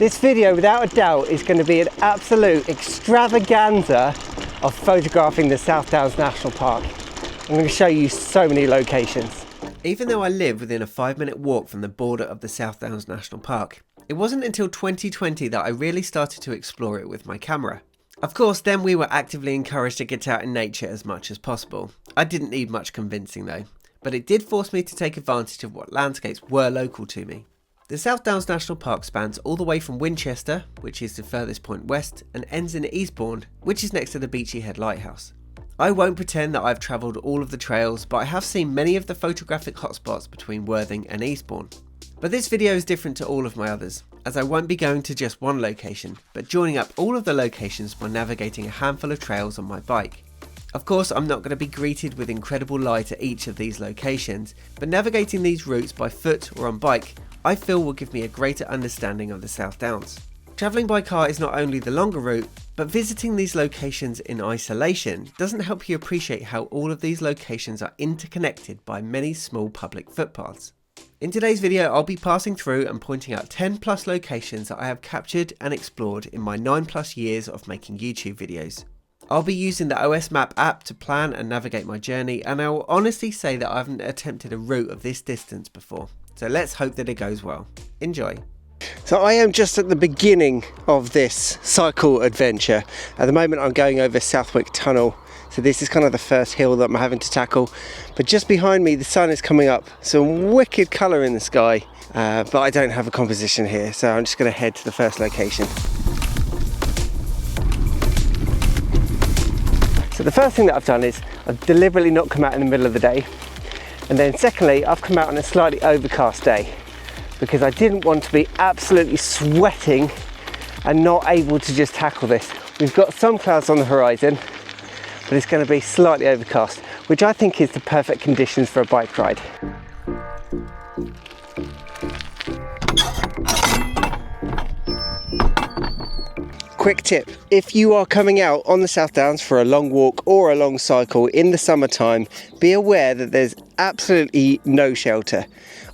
This video, without a doubt, is going to be an absolute extravaganza of photographing the South Downs National Park. I'm going to show you so many locations. Even though I live within a 5-minute walk from the border of the South Downs National Park, it wasn't until 2020 that I really started to explore it with my camera. Of course, then we were actively encouraged to get out in nature as much as possible. I didn't need much convincing though, but it did force me to take advantage of what landscapes were local to me. The South Downs National Park spans all the way from Winchester, which is the furthest point west, and ends in Eastbourne, which is next to the Beachy Head Lighthouse. I won't pretend that I've travelled all of the trails, but I have seen many of the photographic hotspots between Worthing and Eastbourne. But this video is different to all of my others, as I won't be going to just one location, but joining up all of the locations by navigating a handful of trails on my bike. Of course, I'm not going to be greeted with incredible light at each of these locations, but navigating these routes by foot or on bike, I feel will give me a greater understanding of the South Downs. Travelling by car is not only the longer route, but visiting these locations in isolation doesn't help you appreciate how all of these locations are interconnected by many small public footpaths. In today's video, I'll be passing through and pointing out 10 plus locations that I have captured and explored in my 9+ years of making YouTube videos. I'll be using the OS Map app to plan and navigate my journey, and I will honestly say that I haven't attempted a route of this distance before. So let's hope that it goes well. Enjoy. So I am just at the beginning of this cycle adventure. At the moment I'm going over Southwick Tunnel. So this is kind of the first hill that I'm having to tackle. But just behind me the sun is coming up. Some wicked colour in the sky. But I don't have a composition here. So I'm just going to head to the first location. So the first thing that I've done is I've deliberately not come out in the middle of the day. And then secondly, I've come out on a slightly overcast day because I didn't want to be absolutely sweating and not able to just tackle this. We've got some clouds on the horizon, but it's going to be slightly overcast, which I think is the perfect conditions for a bike ride. Quick tip, if you are coming out on the South Downs for a long walk or a long cycle in the summertime, be aware that there's absolutely no shelter.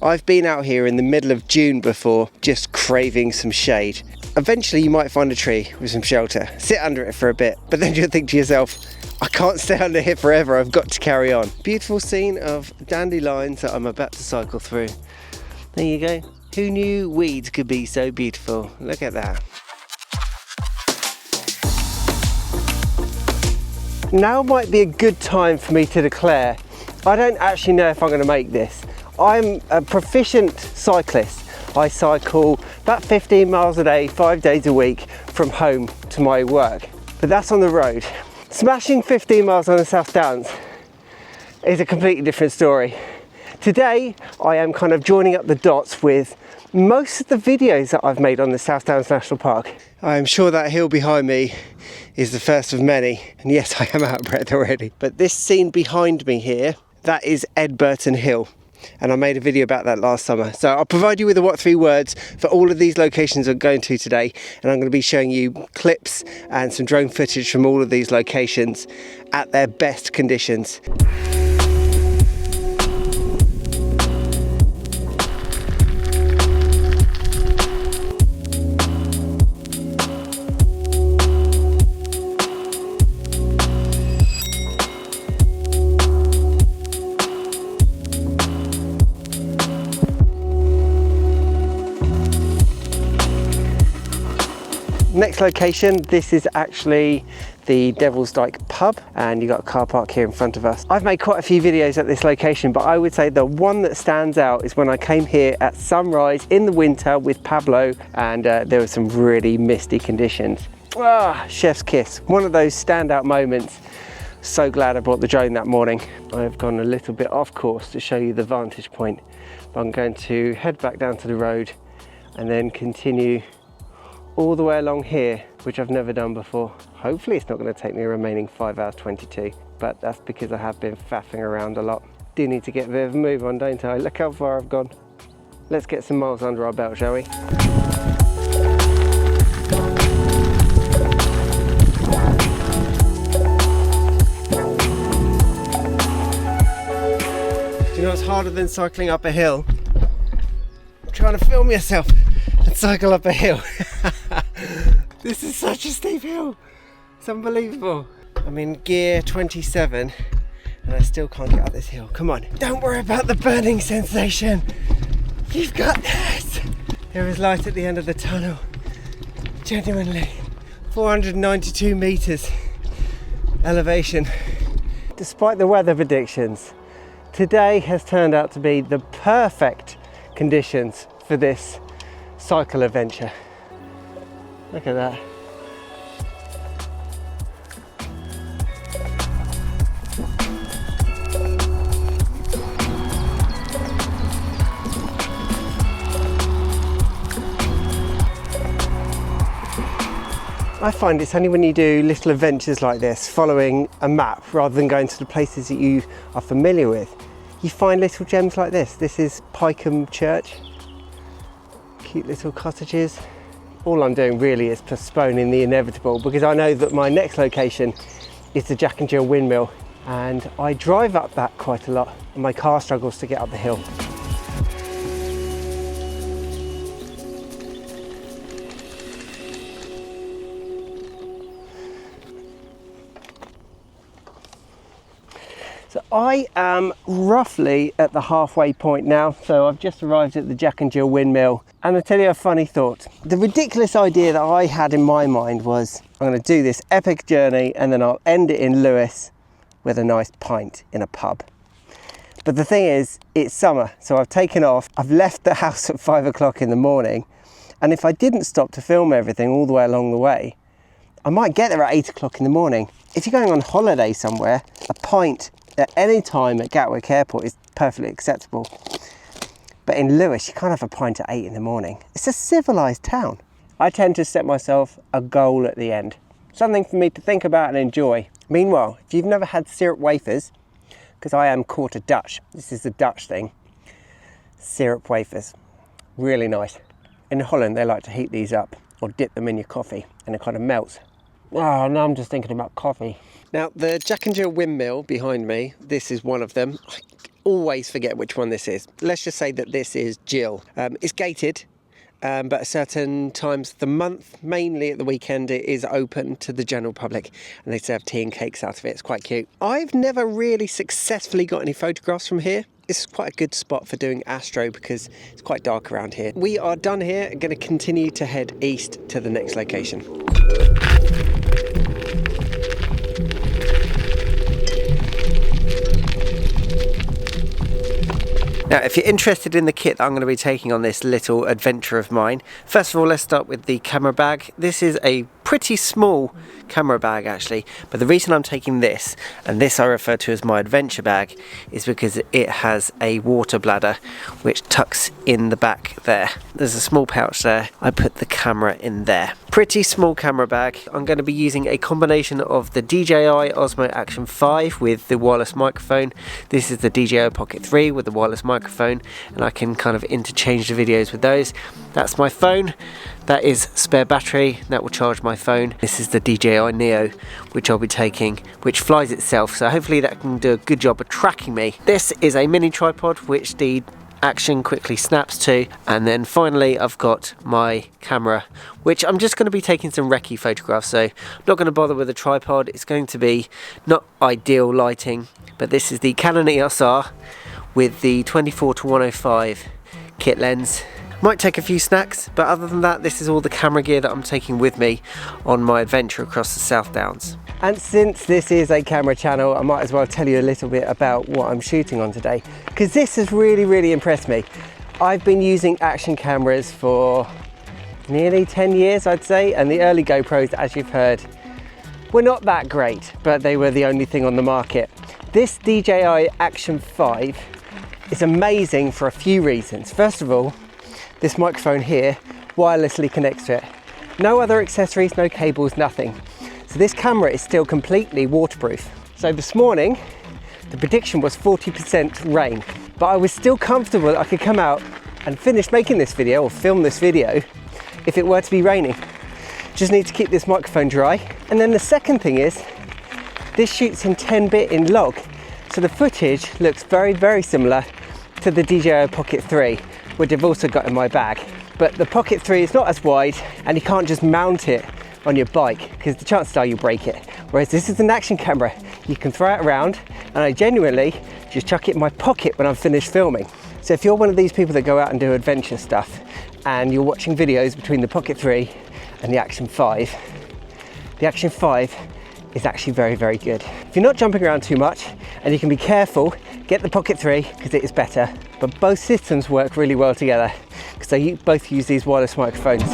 I've been out here in the middle of June before, just craving some shade. Eventually you might find a tree with some shelter, sit under it for a bit, but then you'll think to yourself, I can't stay under here forever, I've got to carry on. Beautiful scene of dandelions that I'm about to cycle through. There you go. Who knew weeds could be so beautiful? Look at that. Now might be a good time for me to declare, I don't actually know if I'm going to make this. I'm a proficient cyclist. I cycle about 15 miles a day, 5 days a week from home to my work, but that's on the road. Smashing 15 miles on the South Downs is a completely different story. Today, I am kind of joining up the dots with most of the videos that I've made on the South Downs National Park. I'm sure that hill behind me is the first of many, and yes, I am out of breath already. But this scene behind me here, that is Edburton Hill, and I made a video about that last summer. So I'll provide you with the what 3 words for all of these locations I'm going to today, and I'm going to be showing you clips and some drone footage from all of these locations at their best conditions. Next location, this is actually the Devil's Dyke pub, and you've got a car park here in front of us. I've made quite a few videos at this location, but I would say the one that stands out is when I came here at sunrise in the winter with Pablo, and there were some really misty conditions. Chef's kiss, one of those standout moments. So glad I brought the drone that morning. I've gone a little bit off course to show you the vantage point, but I'm going to head back down to the road and then continue all the way along here, which I've never done before. Hopefully it's not going to take me a remaining 5 hours 22, but that's because I have been faffing around a lot. Do need to get a bit of a move on, don't I? Look how far I've gone. Let's get some miles under our belt, shall we? Do you know what's harder than cycling up a hill? I'm trying to film yourself and cycle up a hill. This is such a steep hill. It's unbelievable. I'm in gear 27 and I still can't get up this hill. Come on, don't worry about the burning sensation. You've got this. There is light at the end of the tunnel. Genuinely. 492 meters elevation. Despite the weather predictions, today has turned out to be the perfect conditions for this cycle adventure. Look at that. I find it's only when you do little adventures like this, following a map rather than going to the places that you are familiar with, you find little gems like this. This is Pycombe Church. Cute little cottages. All I'm doing really is postponing the inevitable, because I know that my next location is the Jack and Jill Windmill, and I drive up that quite a lot and my car struggles to get up the hill. So I am roughly at the halfway point now, so I've just arrived at the Jack and Jill Windmill, and I'll tell you a funny thought. The ridiculous idea that I had in my mind was I'm going to do this epic journey and then I'll end it in Lewis with a nice pint in a pub. But the thing is, it's summer, so I've taken off. I've left the house at 5 o'clock in the morning, and if I didn't stop to film everything all the way along the way, I might get there at 8 o'clock in the morning. If you're going on holiday somewhere, a pint at any time at Gatwick Airport is perfectly acceptable. But in Lewis, you can't have a pint at 8 in the morning. It's a civilised town. I tend to set myself a goal at the end, something for me to think about and enjoy. Meanwhile, if you've never had syrup wafers, because I am quarter Dutch, this is the Dutch thing, syrup wafers, really nice. In Holland, they like to heat these up or dip them in your coffee and it kind of melts. Oh, now I'm just thinking about coffee. Now, the Jack and Jill Windmill behind me, this is one of them. I always forget which one this is. Let's just say that this is Jill. It's gated, but at certain times of the month, mainly at the weekend, it is open to the general public, and they serve tea and cakes out of it. It's quite cute. I've never really successfully got any photographs from here. This is quite a good spot for doing astro because it's quite dark around here. We are done here and going to continue to head east to the next location. Now, if you're interested in the kit that I'm going to be taking on this little adventure of mine, first of all, let's start with the camera bag. This is a pretty small camera bag actually, but the reason I'm taking this, and this I refer to as my adventure bag, is because it has a water bladder which tucks in the back there. There's a small pouch there. I put the camera in there. Pretty small camera bag. I'm going to be using a combination of the DJI Osmo Action 5 with the wireless microphone. This is the DJI Pocket 3 with the wireless microphone, and I can kind of interchange the videos with those. That's my phone. That is spare battery. That will charge my phone. This is the DJI Neo, which I'll be taking, which flies itself, so hopefully that can do a good job of tracking me. This is a mini tripod which the action quickly snaps to, and then finally I've got my camera, which I'm just going to be taking some recce photographs, so I'm not going to bother with a tripod. It's going to be not ideal lighting, but this is the Canon EOS R with the 24-105 kit lens. Might take a few snacks, but other than that, this is all the camera gear that I'm taking with me on my adventure across the South Downs. And since this is a camera channel, I might as well tell you a little bit about what I'm shooting on today, because this has really impressed me. I've been using action cameras for nearly 10 years, I'd say, and the early GoPros, as you've heard, were not that great, but they were the only thing on the market. This DJI Action 5 is amazing for a few reasons. First of all, this microphone here wirelessly connects to it. No other accessories, no cables, nothing. So this camera is still completely waterproof. So this morning, the prediction was 40% rain, but I was still comfortable that I could come out and finish making this video, or film this video, if it were to be raining. Just need to keep this microphone dry. And then the second thing is, this shoots in 10-bit in log. So the footage looks very similar to the DJI Pocket 3, which I've also got in my bag. but the Pocket 3 is not as wide and you can't just mount it on your bike because the chances are you'll break it. Whereas this is an action camera, you can throw it around, and I genuinely just chuck it in my pocket when I'm finished filming. So if you're one of these people that go out and do adventure stuff and you're watching videos between the Pocket 3 and the Action 5, the Action 5 is actually very, very good. If you're not jumping around too much and you can be careful, get the Pocket 3 because it is better. But both systems work really well together because they both use these wireless microphones.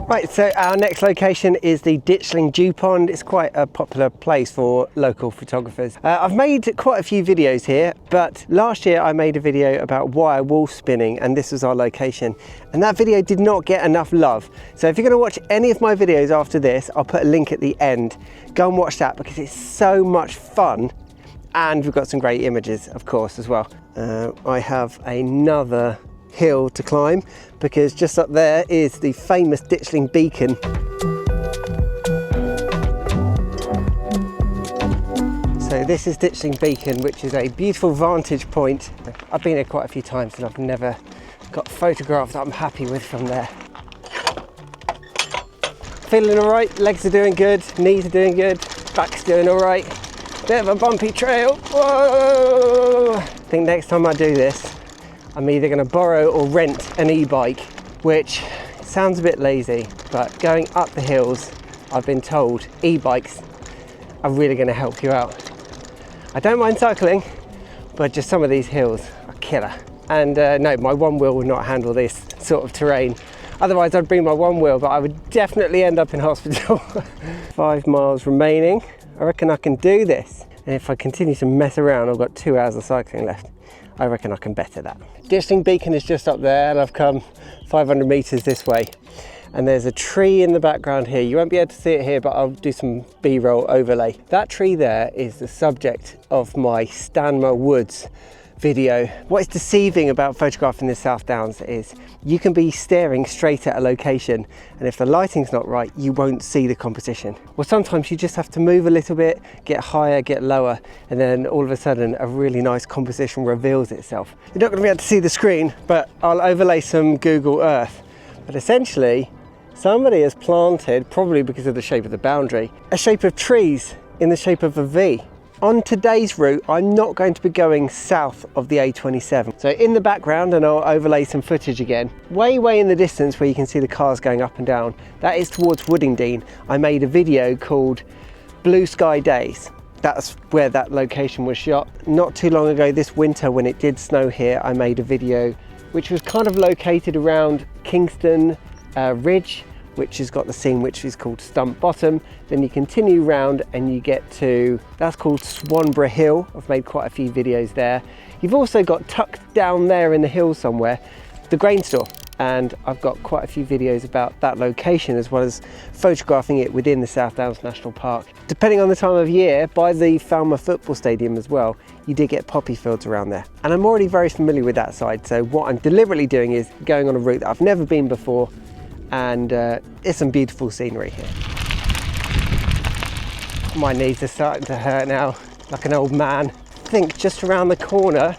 Right, so our next location is the Ditchling Dew Pond. It's quite a popular place for local photographers. I've made quite a few videos here, but last year I made a video about wire wall spinning, and this was our location. And that video did not get enough love. So if you're gonna watch any of my videos after this, I'll put a link at the end. Go and watch that because it's so much fun. And we've got some great images, of course, as well. I have another hill to climb because just up there is the famous Ditchling Beacon. So this is Ditchling Beacon, which is a beautiful vantage point. I've been here quite a few times and I've never got a photograph that I'm happy with from there. Feeling all right, legs are doing good, knees are doing good, back's doing all right. Bit of a bumpy trail. Whoa! I think next time I do this, I'm either going to borrow or rent an e-bike, which sounds a bit lazy, but going up the hills, I've been told e-bikes are really going to help you out. I don't mind cycling, but just some of these hills are killer. And no, my one wheel would not handle this sort of terrain. Otherwise I'd bring my one wheel, but I would definitely end up in hospital. 5 miles remaining. I reckon I can do this. And if I continue to mess around, I've got 2 hours of cycling left. I reckon I can better that. Ditchling Beacon is just up there and I've come 500 meters this way. And there's a tree in the background here. You won't be able to see it here, but I'll do some B-roll overlay. That tree there is the subject of my Stanmer Woods video. What is deceiving about photographing the South Downs is you can be staring straight at a location, and if the lighting's not right, you won't see the composition. Well, sometimes you just have to move a little bit, get higher, get lower, and then all of a sudden a really nice composition reveals itself. You're not going to be able to see the screen, but I'll overlay some Google Earth. But essentially, somebody has planted, probably because of the shape of the boundary, a shape of trees in the shape of a V. On today's route, I'm not going to be going south of the A27. So in the background, and I'll overlay some footage again, way in the distance where you can see the cars going up and down, that is towards Woodingdean. I made a video called Blue Sky Days. That's where that location was shot. Not too long ago this winter, when it did snow here, I made a video which was kind of located around Kingston Ridge, which has got the scene which is called Stump Bottom. Then you continue round and you get to, that's called Swanborough Hill. I've made quite a few videos there. You've also got tucked down there in the hills somewhere, the grain store. And I've got quite a few videos about that location, as well as photographing it within the South Downs National Park. Depending on the time of year, by the Falmer football stadium as well, you do get poppy fields around there. And I'm already very familiar with that side. So what I'm deliberately doing is going on a route that I've never been before, and it's some beautiful scenery here. My knees are starting to hurt now, like an old man. I think just around the corner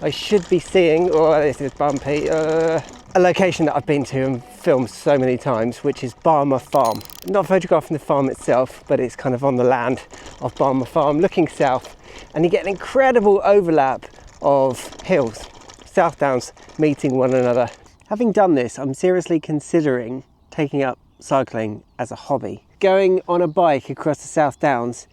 I should be seeing, oh, this is bumpy, a location that I've been to and filmed so many times, which is Barmer Farm. Not photographing the farm itself, but it's kind of on the land of Barmer Farm, looking south, and you get an incredible overlap of hills, South Downs meeting one another. Having done this, I'm seriously considering taking up cycling as a hobby. Going on a bike across the South Downs,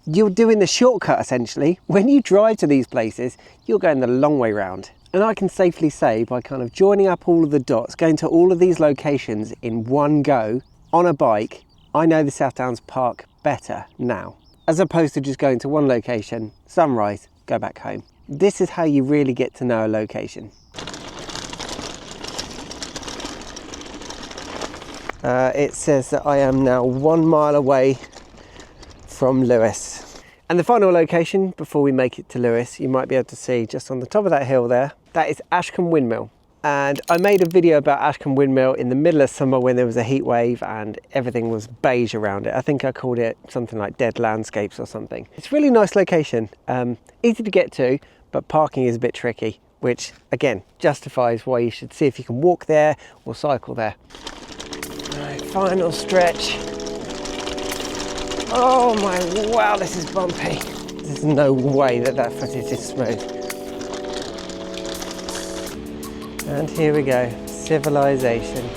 you're doing the shortcut essentially. When you drive to these places, you're going the long way round. And I can safely say, by kind of joining up all of the dots, going to all of these locations in one go on a bike, I know the South Downs Park better now, as opposed to just going to one location, sunrise, go back home. This is how you really get to know a location. It says that I am now 1 mile away from Lewes. And the final location before we make it to Lewes, you might be able to see just on the top of that hill there, that is Ashcombe Windmill. and I made a video about Ashcombe Windmill in the middle of summer when there was a heat wave and everything was beige around it. I think I called it something like Dead Landscapes or something. It's a really nice location, easy to get to, but parking is a bit tricky, which again justifies why you should see if you can walk there or cycle there. Right, final stretch. Oh my, wow, this is bumpy. There's no way that that footage is smooth. And here we go, civilization.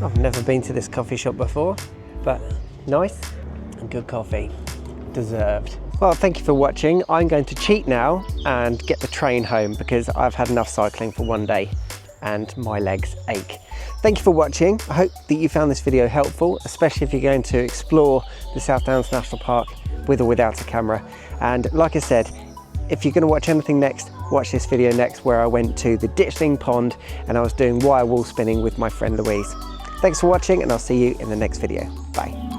I've never been to this coffee shop before, but nice and good coffee, deserved. Well, thank you for watching. I'm going to cheat now and get the train home because I've had enough cycling for one day and my legs ache. Thank you for watching. I hope that you found this video helpful, especially if you're going to explore the South Downs National Park with or without a camera. And like I said, if you're going to watch anything next, watch this video next where I went to the Ditchling Pond and I was doing wire wall spinning with my friend Louise. Thanks for watching and I'll see you in the next video. Bye.